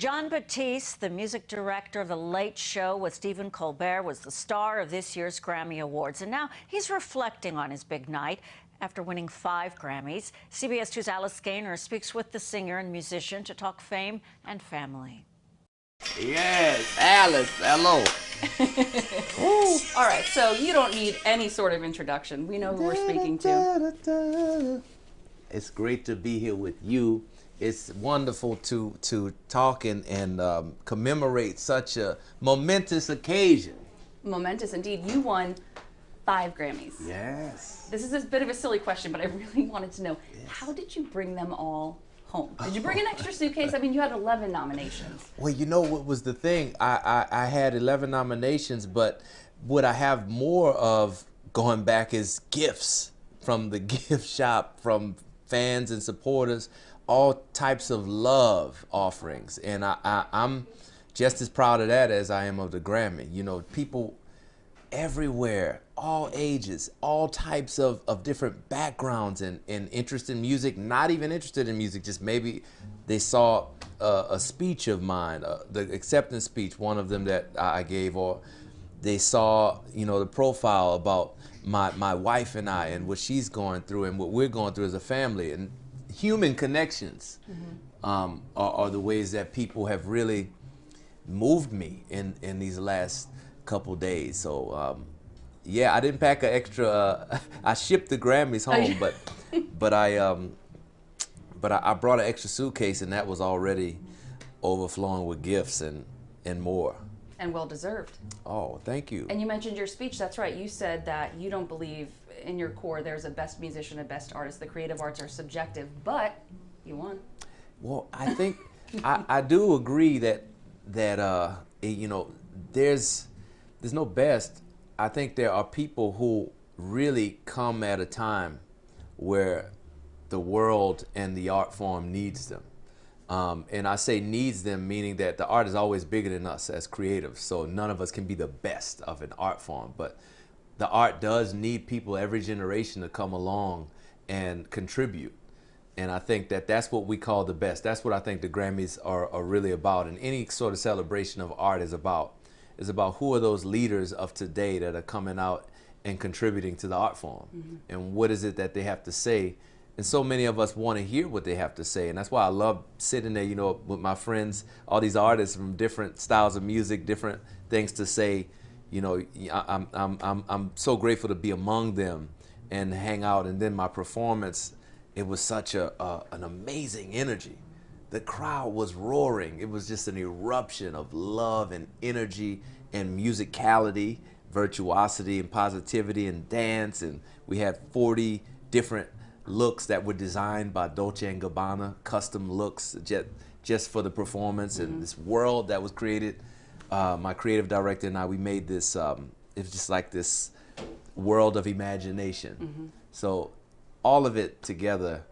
Jon Batiste, the music director of The Late Show with Stephen Colbert, was the star of this year's Grammy Awards. And now he's reflecting on his big night after winning 5 Grammys. CBS 2's Alice Gaynor speaks with the singer and musician to talk fame and family. Yes, Alice, hello. All right, so you don't need any sort of introduction. We know who we're speaking to. It's great to be here with you. It's wonderful to talk and commemorate such a momentous occasion. Momentous indeed. You won 5 Grammys. Yes. This is a bit of a silly question, but I really wanted to know, how did you bring them all home? Did you bring an extra suitcase? I mean, you had 11 nominations. Well, you know what was the thing? I had 11 nominations, but what I have more of going back is gifts from the gift shop, from fans and supporters, all types of love offerings. And I'm just as proud of that as I am of the Grammy. You know, people everywhere, all ages, all types of different backgrounds and interest in music, not even interested in music, just maybe they saw a speech of mine, the acceptance speech, one of them that I gave, or they saw, you know, the profile about my wife and I and what she's going through and what we're going through as a family. And human connections are the ways that people have really moved me in these last couple days. So yeah, I didn't pack an extra. I shipped the Grammys home, but I brought an extra suitcase, and that was already overflowing with gifts and more. And well deserved. Oh, thank you. And you mentioned your speech. That's right. You said that you don't believe in your core there's a best musician, a best artist. The creative arts are subjective, but you won. Well, I think I do agree that you know, there's no best. I think there are people who really come at a time where the world and the art form needs them. And I say needs them, meaning that the art is always bigger than us as creatives. So none of us can be the best of an art form, but the art does need people every generation to come along and contribute. And I think that that's what we call the best. That's what I think the Grammys are really about. And any sort of celebration of art is about who are those leaders of today that are coming out and contributing to the art form. And what is it that they have to say? And so many of us want to hear what they have to say. And that's why I love sitting there, you know, with my friends, all these artists from different styles of music, different things to say. You know, I'm so grateful to be among them and hang out. And then my performance, it was such an amazing energy. The crowd was roaring. It was just an eruption of love and energy and musicality, virtuosity and positivity and dance. And we had 40 different looks that were designed by Dolce & Gabbana, custom looks just for the performance. And this world that was created. My creative director and I, we made this, it was just like this world of imagination. So all of it together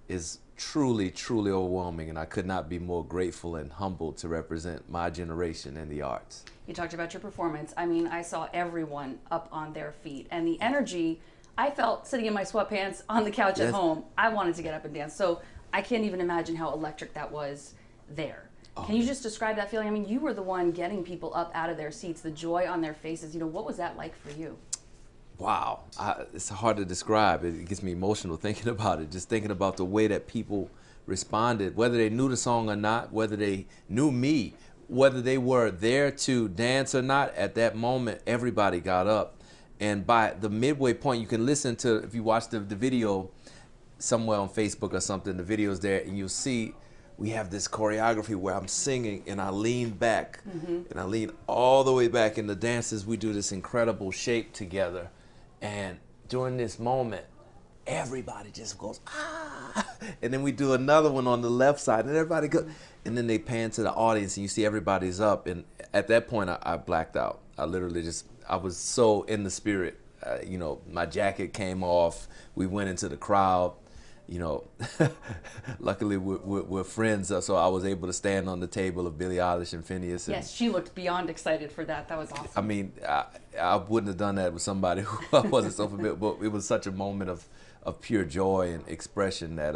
is truly, truly overwhelming, and I could not be more grateful and humbled to represent my generation in the arts. You talked about your performance. I mean, I saw everyone up on their feet, and the energy I felt sitting in my sweatpants on the couch at home. I wanted to get up and dance, so I can't even imagine how electric that was there. Can you just describe that feeling? I mean, you were the one getting people up out of their seats, the joy on their faces. You know, what was that like for you? Wow, it's hard to describe. It gets me emotional thinking about it, just thinking about the way that people responded, whether they knew the song or not, whether they knew me, whether they were there to dance or not. At that moment, everybody got up. And by the midway point, you can listen to, if you watch the video somewhere on Facebook or something, the video's there, and you'll see we have this choreography where I'm singing and I lean back and I lean all the way back. In the dances, we do this incredible shape together. And during this moment, everybody just goes, ah! And then we do another one on the left side and everybody goes, and then they pan to the audience and you see everybody's up. And at that point, I blacked out. I literally I was so in the spirit. You know, my jacket came off. We went into the crowd. You know, luckily we're friends, so I was able to stand on the table of Billie Eilish and Phineas. Yes, she looked beyond excited for that. That was awesome. I mean, I wouldn't have done that with somebody who I wasn't so familiar, but it was such a moment of pure joy and expression that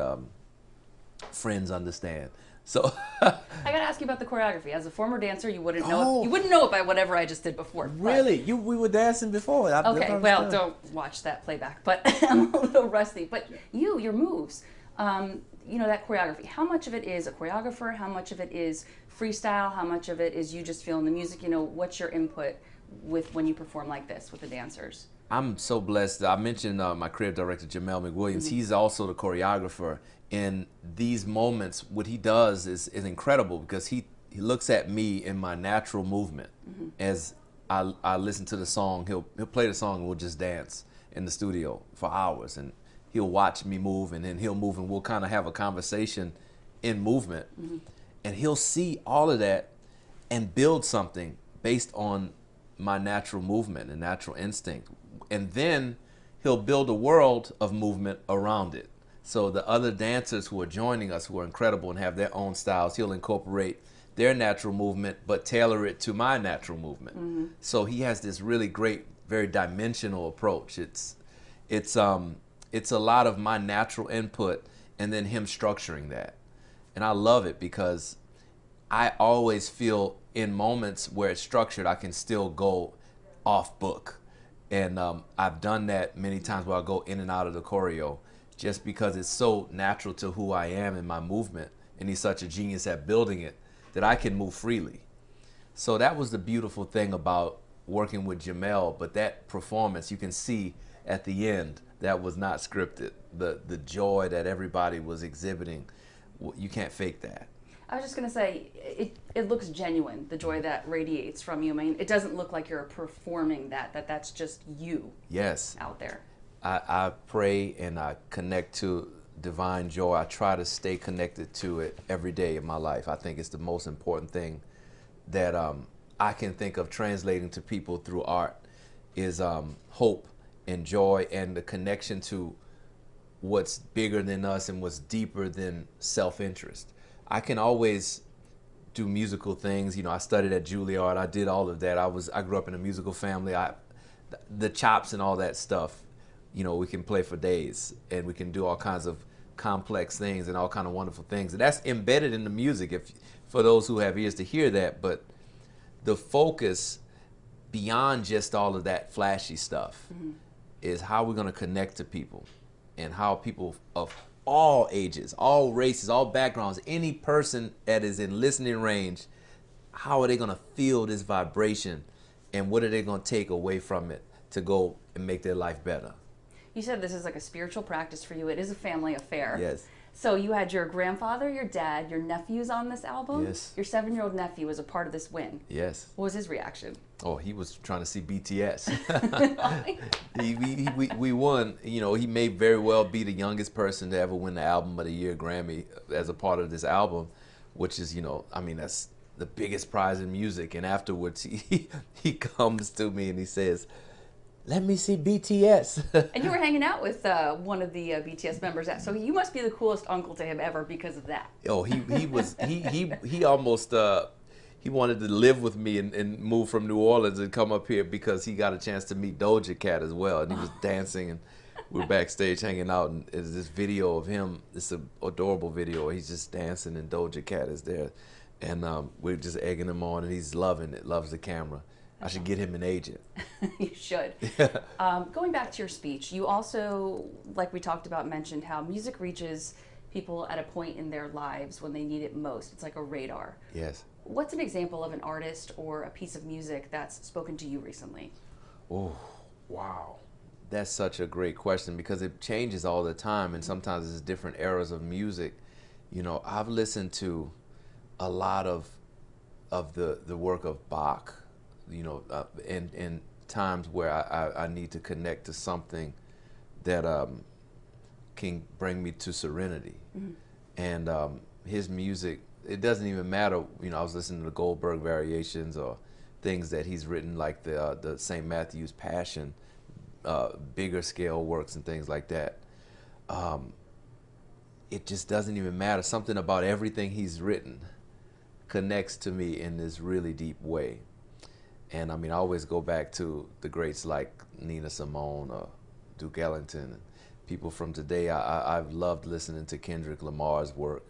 friends understand. So I gotta ask you about the choreography. As a former dancer, you wouldn't know Oh. it. You wouldn't know it by whatever I just did before. but- Really? We were dancing before. Okay, well, don't watch that playback, but I'm a little rusty. But your moves, you know, that choreography, how much of it is a choreographer? How much of it is freestyle? How much of it is you just feeling the music? You know, what's your input with when you perform like this with the dancers? I'm so blessed. I mentioned my creative director, Jamel McWilliams. He's also the choreographer. In these moments, what he does is incredible because he looks at me in my natural movement. As I listen to the song, he'll play the song and we'll just dance in the studio for hours. And he'll watch me move and then he'll move and we'll kind of have a conversation in movement. And he'll see all of that and build something based on my natural movement and natural instinct. And then he'll build a world of movement around it. So the other dancers who are joining us, who are incredible and have their own styles, he'll incorporate their natural movement, but tailor it to my natural movement. So he has this really great, very dimensional approach. It's a lot of my natural input and then him structuring that. And I love it because I always feel in moments where it's structured, I can still go off book. And I've done that many times where I go in and out of the choreo just because it's so natural to who I am in my movement. And he's such a genius at building it that I can move freely. So that was the beautiful thing about working with Jamel. But that performance, you can see at the end, that was not scripted. The joy that everybody was exhibiting, you can't fake that. I was just gonna say, it looks genuine, the joy that radiates from you. I mean, it doesn't look like you're performing that's just you. Yes. Out there. I pray and I connect to divine joy. I try to stay connected to it every day of my life. I think it's the most important thing that I can think of translating to people through art is hope and joy and the connection to what's bigger than us and what's deeper than self-interest. I can always do musical things. You know, I studied at Juilliard. I did all of that. I grew up in a musical family. The chops and all that stuff, you know, we can play for days and we can do all kinds of complex things and all kind of wonderful things. And that's embedded in the music for those who have ears to hear that. But the focus beyond just all of that flashy stuff is how we're going to connect to people and how people of all ages, all races, all backgrounds, any person that is in listening range, how are they going to feel this vibration and what are they going to take away from it to go and make their life better? You said this is like a spiritual practice for you. It is a family affair. Yes. So you had your grandfather, your dad, your nephews on this album? Yes. Your 7-year-old nephew was a part of this win. Yes. What was his reaction? Oh, he was trying to see BTS. We won. You know, he may very well be the youngest person to ever win the Album of the Year Grammy as a part of this album, which is, you know, I mean, that's the biggest prize in music. And afterwards, he comes to me and he says, "Let me see BTS." And you were hanging out with one of the BTS members. So you must be the coolest uncle to him ever because of that. Oh, he almost he wanted to live with me and move from New Orleans and come up here because he got a chance to meet Doja Cat as well, and he was dancing and we were backstage hanging out, and there's this video of him. It's an adorable video. He's just dancing and Doja Cat is there, and we're just egging him on, and he's loving it. Loves the camera. I should get him an agent. You should. Going back to your speech, you also, like we talked about, mentioned how music reaches people at a point in their lives when they need it most. It's like a radar. Yes. What's an example of an artist or a piece of music that's spoken to you recently? Oh, wow. That's such a great question because it changes all the time, and sometimes it's different eras of music. You know, I've listened to a lot of the work of Bach, you know, in times where I need to connect to something that can bring me to serenity. And his music, it doesn't even matter, you know, I was listening to the Goldberg variations or things that he's written like the St. Matthew's Passion, bigger scale works and things like that. It just doesn't even matter. Something about everything he's written connects to me in this really deep way. And I mean, I always go back to the greats like Nina Simone or Duke Ellington and people from today. I've loved listening to Kendrick Lamar's work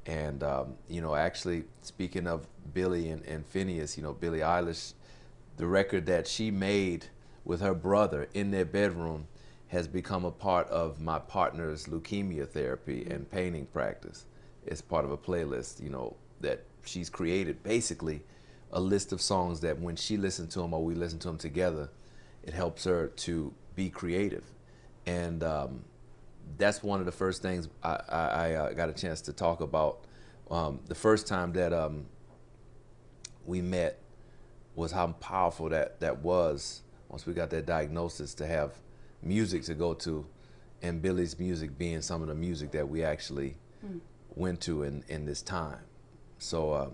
And you know, actually, speaking of Billie and Phineas, you know, Billie Eilish, the record that she made with her brother in their bedroom has become a part of my partner's leukemia therapy and painting practice. It's part of a playlist, you know, that she's created, basically a list of songs that when she listens to them or we listen to them together, it helps her to be creative. And that's one of the first things I got a chance to talk about. The first time that we met was how powerful that was once we got that diagnosis, to have music to go to, and Billie's music being some of the music that we actually went to in this time. So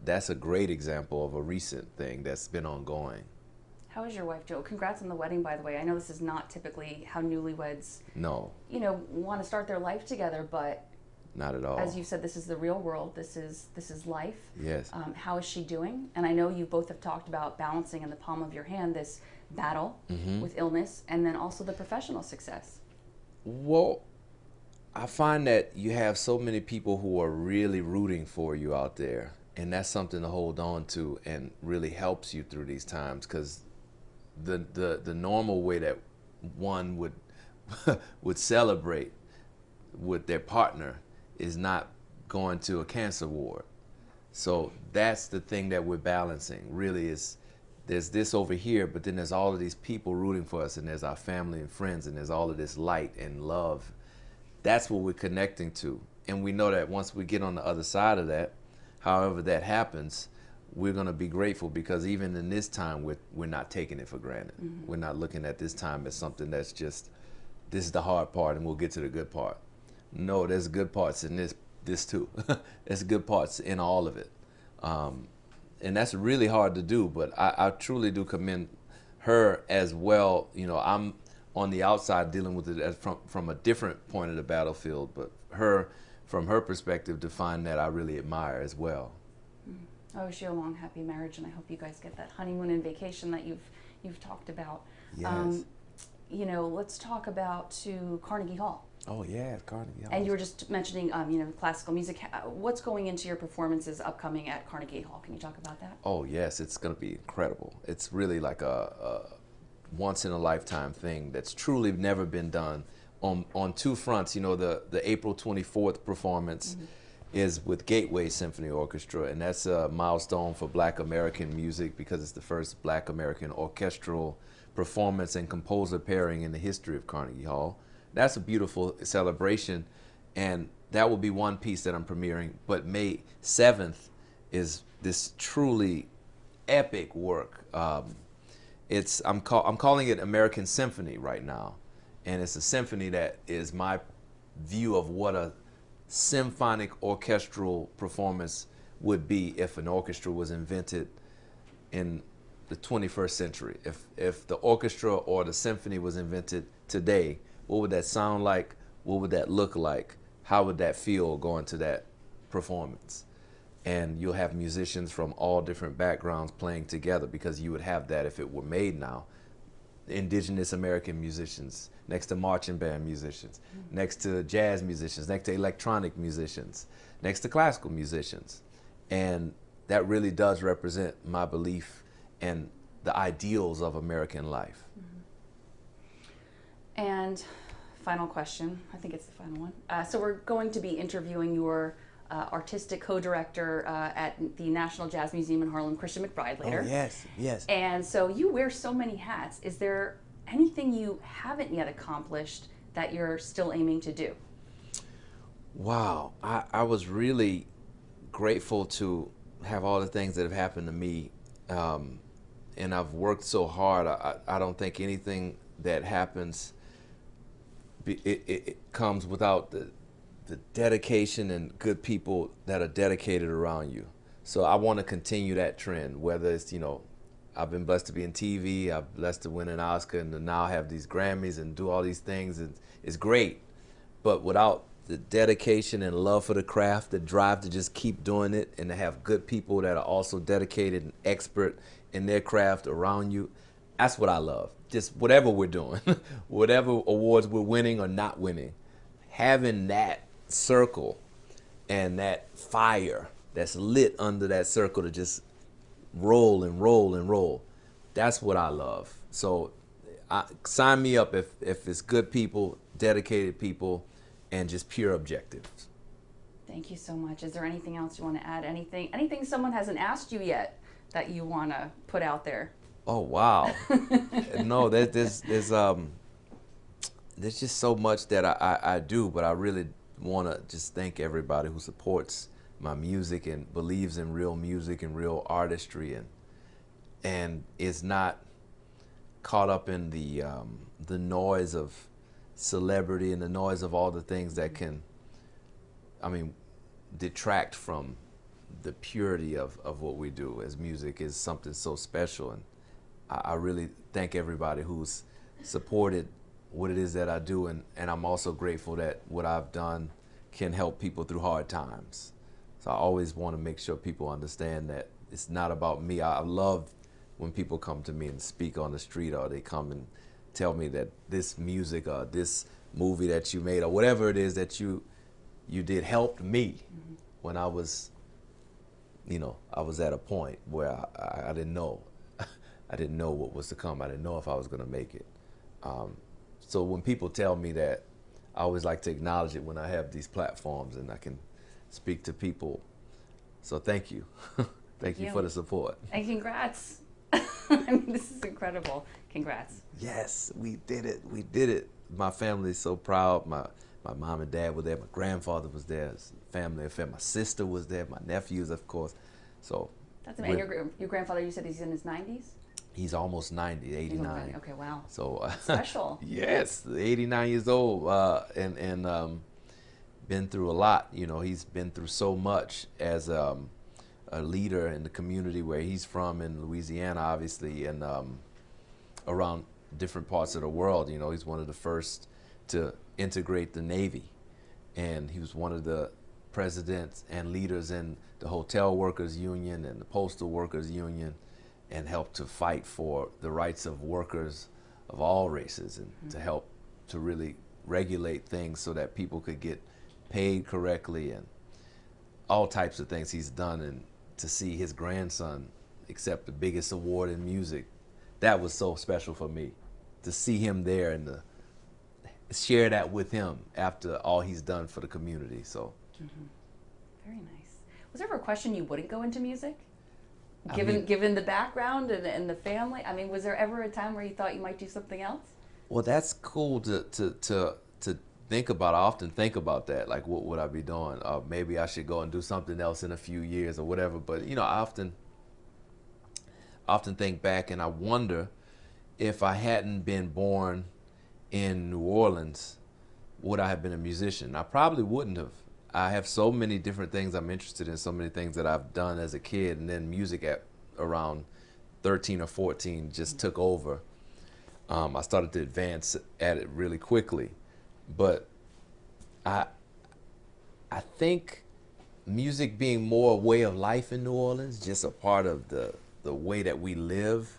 that's a great example of a recent thing that's been ongoing. How is your wife, Joe? Congrats on the wedding, by the way. I know this is not typically how newlyweds, you know, want to start their life together, but not at all. As you said, this is the real world. This is life. Yes. How is she doing? And I know you both have talked about balancing in the palm of your hand this battle with illness and then also the professional success. Well, I find that you have so many people who are really rooting for you out there, and that's something to hold on to and really helps you through these times, because the normal way that one would would celebrate with their partner is not going to a cancer ward. So that's the thing that we're balancing, really, is there's this over here, but then there's all of these people rooting for us, and there's our family and friends, and there's all of this light and love. That's what we're connecting to. And we know that once we get on the other side of that, however that happens, we're going to be grateful, because even in this time, we're not taking it for granted. We're not looking at this time as something that's just, this is the hard part and we'll get to the good part. No, there's good parts in this too. There's good parts in all of it. And that's really hard to do, but I truly do commend her as well. You know, I'm on the outside dealing with it from a different point of the battlefield, but her, from her perspective, to find that I really admire as well. I wish you a long, happy marriage, and I hope you guys get that honeymoon and vacation that you've talked about. Yes. You know, let's talk about to Carnegie Hall. Oh yeah, Carnegie Hall. And you were just mentioning, you know, classical music. What's going into your performances upcoming at Carnegie Hall? Can you talk about that? Oh yes, it's going to be incredible. It's really like a once in a lifetime thing that's truly never been done on two fronts. You know, the April 24th performance is with Gateway Symphony Orchestra, and that's a milestone for Black American music, because it's the first Black American orchestral performance and composer pairing in the history of Carnegie Hall. That's a beautiful celebration, and that will be one piece that I'm premiering. But May 7th is this truly epic work. I'm calling it American Symphony right now, and it's a symphony that is my view of what a symphonic orchestral performance would be if an orchestra was invented in the 21st century. If the orchestra or the symphony was invented today, what would that sound like? What would that look like? How would that feel going to that performance? And you'll have musicians from all different backgrounds playing together, because you would have that if it were made now. Indigenous American musicians next to marching band musicians, next to jazz musicians, next to electronic musicians, next to classical musicians. And that really does represent my belief and the ideals of American life. And final question, I think it's the final one. So we're going to be interviewing your artistic co-director at the National Jazz Museum in Harlem, Christian McBride, later. Oh, yes, yes. And so you wear so many hats. Is there anything you haven't yet accomplished that you're still aiming to do? Wow, I was really grateful to have all the things that have happened to me, and I've worked so hard. I don't think anything that happens, it comes without the dedication and good people that are dedicated around you. So I want to continue that trend, whether it's, you know, I've been blessed to be in TV, I'm blessed to win an Oscar, and to now have these Grammys and do all these things. It's great, but without the dedication and love for the craft, the drive to just keep doing it, and to have good people that are also dedicated and expert in their craft around you, that's what I love. Just whatever we're doing, whatever awards we're winning or not winning, having that circle and that fire that's lit under that circle to just roll and roll and roll. That's what I love. So sign me up if it's good people, dedicated people, and just pure objectives. Thank you so much. Is there anything else you want to add? Anything someone hasn't asked you yet that you want to put out there? Oh wow. No, there's just so much that I do, but I really want to just thank everybody who supports my music and believes in real music and real artistry, and is not caught up in the noise of celebrity and the noise of all the things that can, I mean, detract from the purity of what we do, as music is something so special. And I really thank everybody who's supported what it is that I do, and I'm also grateful that what I've done can help people through hard times. So I always want to make sure people understand that it's not about me. I love when people come to me and speak on the street, or they come and tell me that this music or this movie that you made or whatever it is that you did helped me when I was, I was at a point where I didn't know. I didn't know what was to come. I didn't know if I was going to make it. So when people tell me that, I always like to acknowledge it when I have these platforms and I can speak to people. So thank you. Thank you for the support. And congrats. I mean, this is incredible. Congrats. Yes, we did it. We did it. My family's so proud. My mom and dad were there. My grandfather was there. It's a family affair. My sister was there. My nephews, of course. So that's amazing. Your grandfather, you said he's in his 90s? He's almost 90, 89. Okay, wow. So special. Yes, 89 years old, and been through a lot. He's been through so much as a leader in the community where he's from in Louisiana, obviously, and around different parts of the world. He's one of the first to integrate the Navy, and he was one of the presidents and leaders in the Hotel Workers Union and the Postal Workers Union, and helped to fight for the rights of workers of all races, and to help to really regulate things so that people could get paid correctly, and all types of things he's done. And to see his grandson accept the biggest award in music, that was so special for me, to see him there and to share that with him after all he's done for the community. So very nice. Was there ever a question you wouldn't go into music? Given the background and the family, I mean, was there ever a time where you thought you might do something else? Well, that's cool to think about. I often think about that, like, what would I be doing? Maybe I should go and do something else in a few years or whatever. But I often think back, and I wonder if I hadn't been born in New Orleans, would I have been a musician? I probably wouldn't have. I have so many different things I'm interested in, so many things that I've done as a kid, and then music at around 13 or 14 just took over. I started to advance at it really quickly, but I think music being more a way of life in New Orleans, just a part of the way that we live,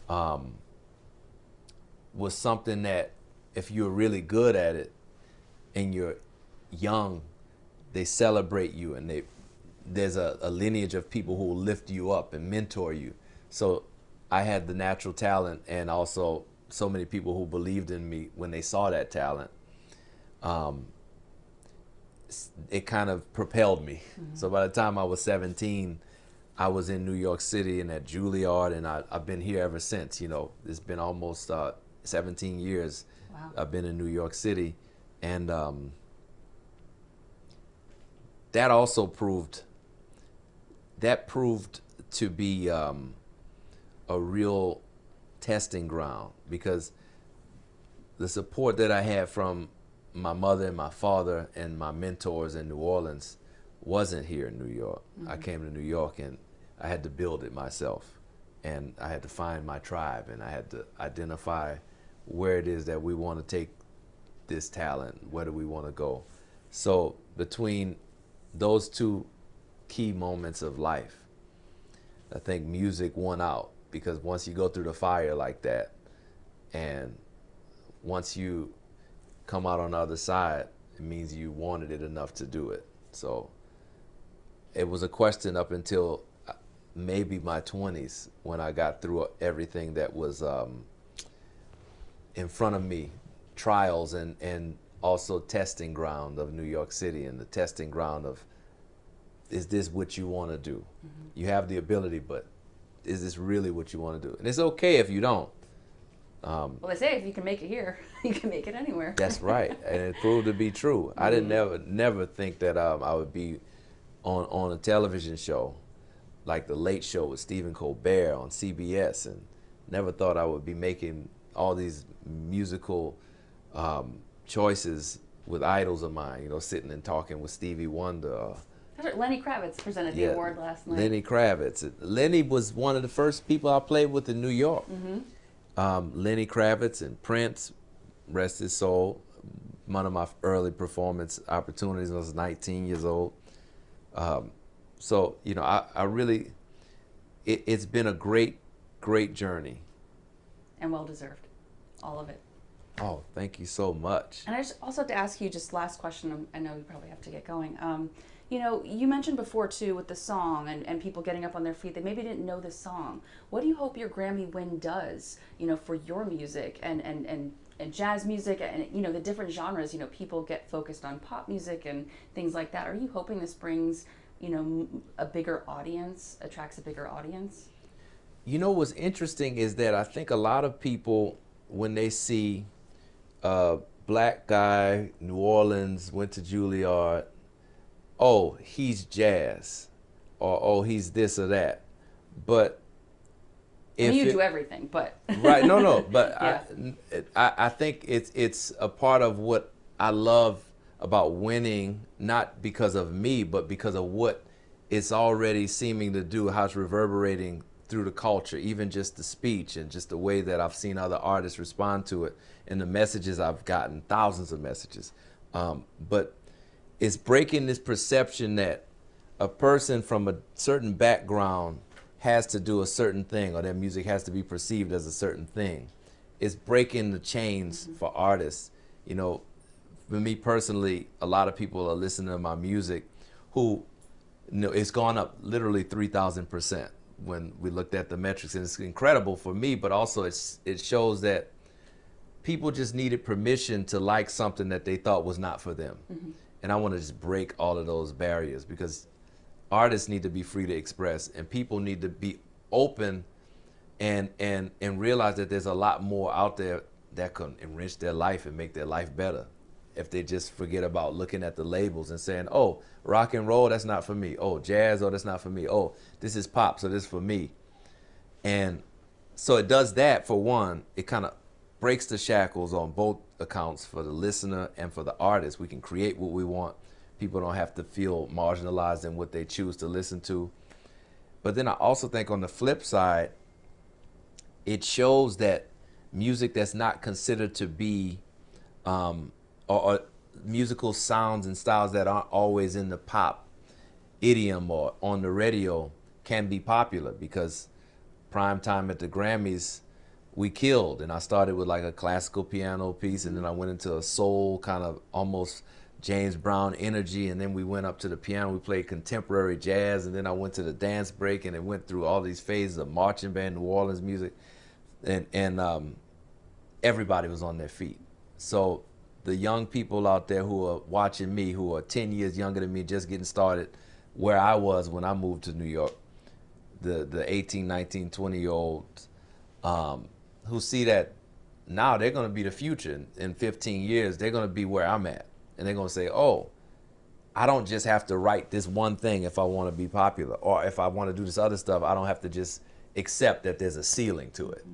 was something that if you're really good at it and you're young, they celebrate you, and there's a lineage of people who will lift you up and mentor you. So I had the natural talent, and also so many people who believed in me when they saw that talent. It kind of propelled me. So by the time I was 17, I was in New York City and at Juilliard, and I've been here ever since. It's been almost 17 years. Wow. I've been in New York City, and that also proved to be a real testing ground, because the support that I had from my mother and my father and my mentors in New Orleans wasn't here in New York. I came to New York and I had to build it myself, and I had to find my tribe, and I had to identify where it is that we want to take this talent, where do we want to go. So between those two key moments of life, I think music won out, because once you go through the fire like that, and once you come out on the other side, it means you wanted it enough to do it. So it was a question up until maybe my 20s when I got through everything that was in front of me, trials and also testing ground of New York City and the testing ground of, is this what you want to do? Mm-hmm. You have the ability, but is this really what you want to do? And it's okay if you don't. Well, they say if you can make it here, you can make it anywhere. That's right, and it proved to be true. Mm-hmm. I didn't never think that I would be on a television show like The Late Show with Stephen Colbert on CBS, and never thought I would be making all these musical choices with idols of mine, you know, sitting and talking with Stevie Wonder. Lenny Kravitz presented the award last night. Lenny Kravitz. Lenny was one of the first people I played with in New York. Mm-hmm. Lenny Kravitz and Prince, rest his soul. One of my early performance opportunities when I was 19 years old. So, you know, I really, it's been a great, great journey. And well-deserved, all of it. Oh, thank you so much. And I just also have to ask you, just last question, I know you probably have to get going. You know, you mentioned before too with the song and people getting up on their feet, they maybe didn't know this song. What do you hope your Grammy win does, you know, for your music and jazz music and, you know, the different genres? You know, people get focused on pop music and things like that. Are you hoping this brings, you know, a bigger audience, attracts a bigger audience? You know, what's interesting is that I think a lot of people, when they see a black guy, New Orleans, went to Juilliard, oh, he's jazz, or oh, he's this or that. But if you do everything, but right, no, but yeah. I think it's a part of what I love about winning, not because of me, but because of what it's already seeming to do, how it's reverberating through the culture, even just the speech and just the way that I've seen other artists respond to it and the messages I've gotten, thousands of messages. But it's breaking this perception that a person from a certain background has to do a certain thing, or their music has to be perceived as a certain thing. It's breaking the chains for artists. You know, for me personally, a lot of people are listening to my music who, you know, it's gone up literally 3,000% when we looked at the metrics, and it's incredible for me, but also it shows that people just needed permission to like something that they thought was not for them. Mm-hmm. And I want to just break all of those barriers, because artists need to be free to express, and people need to be open and realize that there's a lot more out there that can enrich their life and make their life better if they just forget about looking at the labels and saying, oh, rock and roll, that's not for me. Oh, jazz, oh, that's not for me. Oh, this is pop, so this is for me. And so it does that. For one, it kind of breaks the shackles on both accounts, for the listener and for the artist. We can create what we want. People don't have to feel marginalized in what they choose to listen to. But then I also think on the flip side, it shows that music that's not considered to be, or musical sounds and styles that aren't always in the pop idiom or on the radio can be popular, because prime time at the Grammys, we killed. And I started with like a classical piano piece, and then I went into a soul kind of almost James Brown energy, and then we went up to the piano, we played contemporary jazz, and then I went to the dance break, and it went through all these phases of marching band, New Orleans music, and everybody was on their feet. So the young people out there who are watching me, who are 10 years younger than me, just getting started where I was when I moved to New York, the 18, 19, 20-year-olds, who see that now they're going to be the future. In 15 years, they're going to be where I'm at. And they're going to say, oh, I don't just have to write this one thing if I want to be popular, or if I want to do this other stuff, I don't have to just accept that there's a ceiling to it.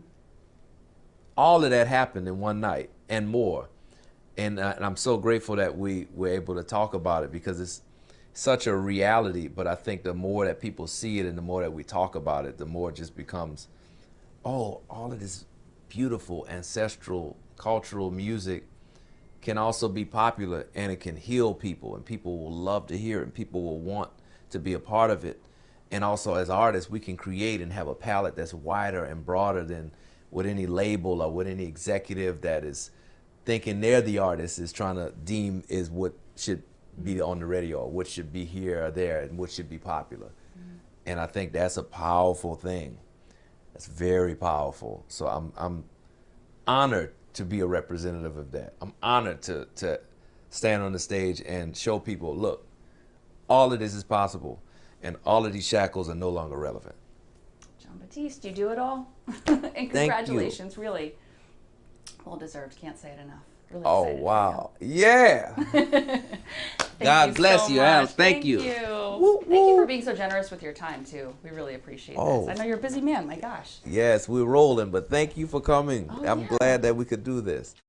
All of that happened in one night and more. And I'm so grateful that we were able to talk about it, because it's such a reality. But I think the more that people see it and the more that we talk about it, the more it just becomes, oh, all of this beautiful ancestral cultural music can also be popular, and it can heal people, and people will love to hear it, and people will want to be a part of it. And also as artists, we can create and have a palette that's wider and broader than what any label or what any executive that is thinking they're the artist is trying to deem is what should be on the radio, or what should be here or there, and what should be popular. And I think that's a powerful thing. That's very powerful. So I'm honored to be a representative of that. I'm honored to stand on the stage and show people, look, all of this is possible, and all of these shackles are no longer relevant. Jon Batiste, you do it all. And congratulations, really. Well deserved, can't say it enough. Really Oh, excited for wow. Yeah. God bless you, Al. Thank you. Woo, Thank you for being so generous with your time, too. We really appreciate Oh. this. I know you're a busy man, my gosh. Yes, we're rolling, but thank you for coming. Oh, I'm yeah. glad that we could do this.